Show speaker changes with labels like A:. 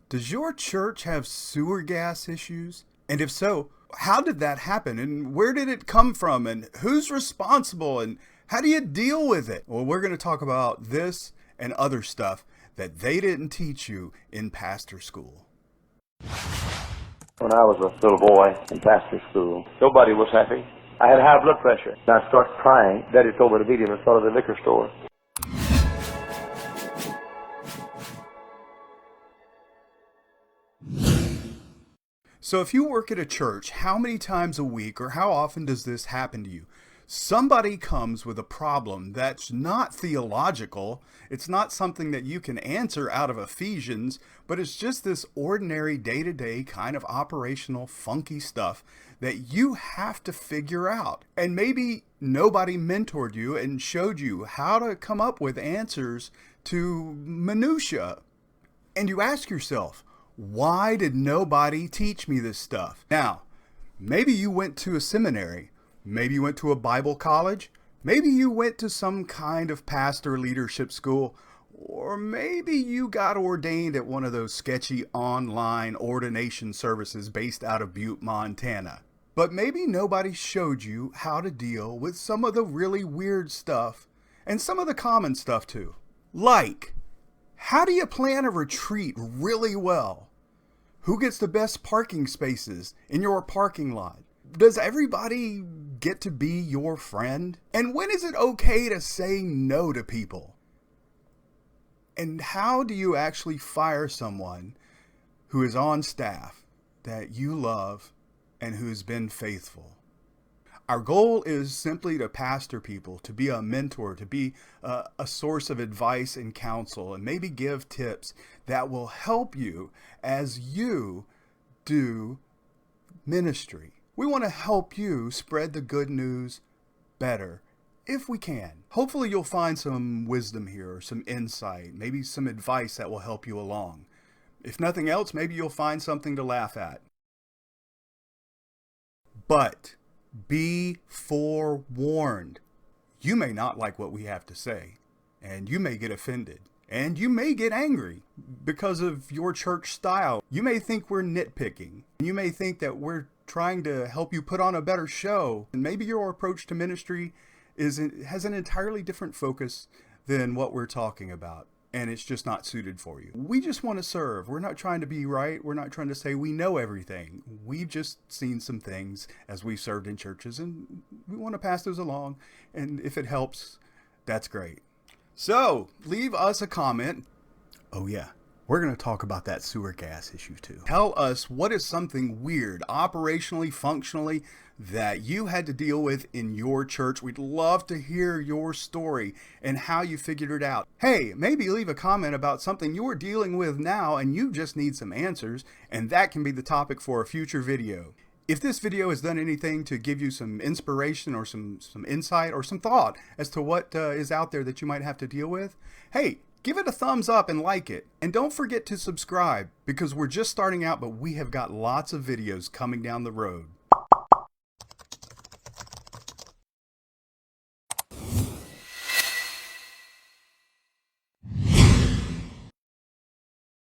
A: Does your church have sewer gas issues? And if so, how did that happen? And where did it come from? And who's responsible? And how do you deal with it? Well, we're going to talk about this and other stuff that they didn't teach you in pastor school.
B: When I was a little boy in pastor school, nobody was happy. I had high blood pressure. And I started crying. Daddy told me to meet him in front of the liquor store.
A: So if you work at a church, how many times a week or how often does this happen to you? Somebody comes with a problem that's not theological. It's not something that you can answer out of Ephesians, but it's just this ordinary day-to-day kind of operational funky stuff that you have to figure out. And maybe nobody mentored you and showed you how to come up with answers to minutia. And you ask yourself, why did nobody teach me this stuff? Now, maybe you went to a seminary. Maybe you went to a Bible college. Maybe you went to some kind of pastor leadership school. Or maybe you got ordained at one of those sketchy online ordination services based out of Butte, Montana. But maybe nobody showed you how to deal with some of the really weird stuff and some of the common stuff too. Like, how do you plan a retreat really well? Who gets the best parking spaces in your parking lot? Does everybody get to be your friend? And when is it okay to say no to people? And how do you actually fire someone who is on staff that you love and who's been faithful? Our goal is simply to pastor people, to be a mentor, to be a source of advice and counsel, and maybe give tips that will help you as you do ministry. We want to help you spread the good news better if we can. Hopefully you'll find some wisdom here or some insight, maybe some advice that will help you along. If nothing else, maybe you'll find something to laugh at. But be forewarned. You may not like what we have to say, and you may get offended, and you may get angry because of your church style. You may think we're nitpicking. You may think that we're trying to help you put on a better show, and maybe your approach to ministry has an entirely different focus than what we're talking about, and it's just not suited for you. We just want to serve. We're not trying to be right. We're not trying to say we know everything. We've just seen some things as we've served in churches, and we want to pass those along, and if it helps, that's great. So leave us a comment. Oh yeah, we're going to talk about that sewer gas issue too. Tell us what is something weird, operationally, functionally, that you had to deal with in your church. We'd love to hear your story and how you figured it out. Hey, maybe leave a comment about something you're dealing with now and you just need some answers, and that can be the topic for a future video. If this video has done anything to give you some inspiration or some insight or some thought as to what is out there that you might have to deal with, hey, give it a thumbs up and like it. And don't forget to subscribe, because we're just starting out, but we have got lots of videos coming down the road.